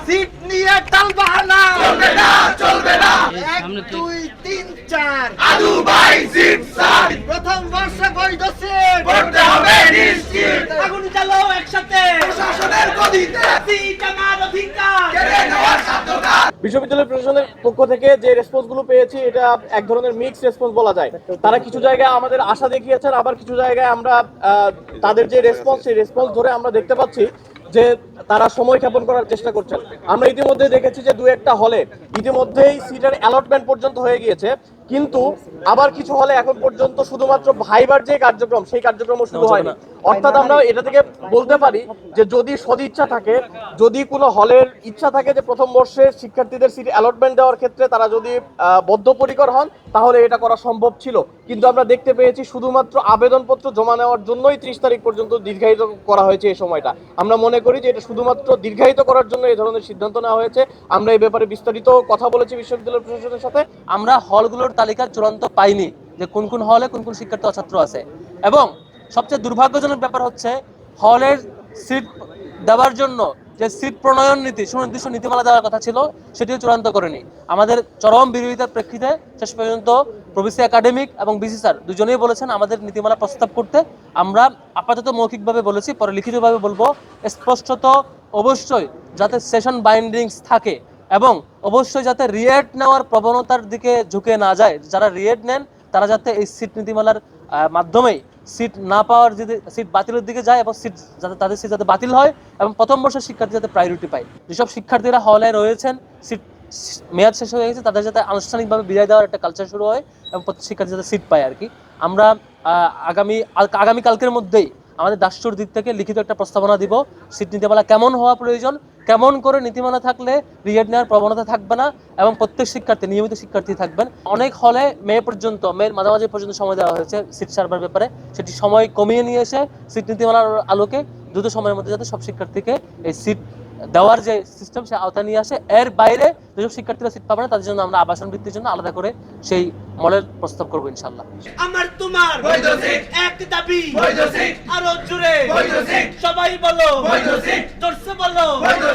Seat নিয়ে টালবাহানা চলবে না, চলবে না। 1 2 3 4 আদু ভাই সিট স্যার, প্রথম বর্ষে বৈধ সিট করতে হবে নিশ্চিত। আগুন জ্বালাও একসাথে প্রশাসনের গদিতে সিট আমার অধিকার কেড়ে নেওয়ার সাধ্যকার। বিশ্ববিদ্যালয় প্রশাসনের পক্ষ থেকে যে রেসপন্স গুলো পেয়েছি এটা এক ধরনের মিক্স রেসপন্স বলা যায়। তারা কিছু জায়গায় আমাদের আশা দেখিয়েছেন, আবার কিছু জায়গায় আমরা তাদের যে রেসপন্স সেই রেসপন্স ধরে আমরা দেখতে পাচ্ছি যে তারা সময় ক্ষেপণ করার চেষ্টা করছেন। আমরা ইতিমধ্যে দেখেছি যে দু একটা হলে ইতিমধ্যেই সিটের অ্যালটমেন্ট পর্যন্ত হয়ে গিয়েছে, কিন্তু আবার কিছু হলে এখন পর্যন্ত শুধুমাত্র ভাইবার যে কার্যক্রম সেই কার্যক্রমও শুরু হয়নি। অর্থাৎ আমরা এটা থেকে বলতে পারি যে যদি সদিচ্ছা থাকে, যদি কোনো হলের ইচ্ছা থাকে যে প্রথম বর্ষের শিক্ষার্থীদের সিট অ্যালটমেন্ট দেওয়ার ক্ষেত্রে তারা যদি বদ্ধপরিকর হন তাহলে এটা করা সম্ভব ছিল। কিন্তু আমরা দেখতে পেয়েছি শুধুমাত্র আবেদনপত্র জমা নেওয়ার জন্যই 30 তারিখ পর্যন্ত দীর্ঘায়িত করা হয়েছে এই সময়টা। আমরা মনে করি যে এটা শুধুমাত্র দীর্ঘায়িত করার জন্য এই ধরনের সিদ্ধান্ত নেওয়া হয়েছে। আমরা এই ব্যাপারে বিস্তারিত কথা বলেছি বিশ্ববিদ্যালয় প্রশাসনের সাথে। আমরা হলগুলোর তালিকা চূড়ান্ত পাইনি যে কোন কোন হলে কোন কোন শিক্ষার্থী ছাত্র আছে, এবং সবচেয়ে দুর্ভাগ্যজনক ব্যাপার হচ্ছে হলের সিট দেওয়ার জন্য যে সিট প্রণয়ন নীতি সুনির্দিষ্ট নীতিমালা দেওয়ার কথা ছিল সেটিও চূড়ান্ত করেনি। আমাদের চরম বিরোধিতার প্রেক্ষিতে শেষ পর্যন্ত প্রভিসি একাডেমিক এবং বিসি স্যার দুজনেই বলেছেন আমাদের নীতিমালা প্রস্তাব করতে। আমরা আপাতত মৌখিকভাবে বলেছি, পরে লিখিতভাবে বলবো। স্পষ্টত অবশ্যই যাতে সেশন বাইন্ডিংস থাকে এবং অবশ্যই যাতে রিয়েট নেওয়ার প্রবণতার দিকে ঝুঁকে না যায়। যারা রিয়েট নেন তারা যাতে এই সিট নীতিমালার মাধ্যমেই সিট না পাওয়ার যদি সিট বাতিলের দিকে যায় এবং সিট যাতে তাদের সিট যাতে বাতিল হয় এবং প্রথম বর্ষের শিক্ষার্থী যাতে প্রায়োরিটি পায়। যেসব শিক্ষার্থীরা হলে রয়েছেন, সিট মেয়াদ শেষ হয়ে গেছে, তাদের যাতে আনুষ্ঠানিকভাবে বিদায় দেওয়ার একটা কালচার শুরু হয় এবং প্রত্যেক শিক্ষার্থী যাতে সিট পায় আর কি। আমরা আগামীকালকের মধ্যেই আমাদের দাস্যর দিক থেকে লিখিত একটা প্রস্তাবনা দিব। সিট নীতিমালা কেমন হওয়া প্রয়োজন, কেমন করে নীতিমালা থাকলে রিয়েট নেওয়ার প্রবণতা থাকবে না এবং প্রত্যেক শিক্ষার্থী নিয়মিত শিক্ষার্থী থাকবেন। অনেক হলে মেয়ের মাঝামাঝি পর্যন্ত সময় দেওয়া হয়েছে সিট সার্ভার ব্যাপারে, সেটি সময় কমিয়ে নিয়ে এসে সিট নীতিমালার আলোকে দ্রুত সময়ের মধ্যে যাতে সব শিক্ষার্থীকে এই সিট দেওয়ার যে সিস্টেম সে আওতায় নিয়ে আসে। এর বাইরে যেসব শিক্ষার্থীরা সিট পাবে না তাদের জন্য আমরা আবাসন বৃত্তির জন্য আলাদা করে সেই মডেল প্রস্তাব করবো ইনশাল্লাহ। আমার তোমার বৈধ সিট, এক দাবি বৈধ সিট, আরো জোরে বৈধ সিট, সবাই বলো বৈধ সিট, জোরসে বলো বৈধ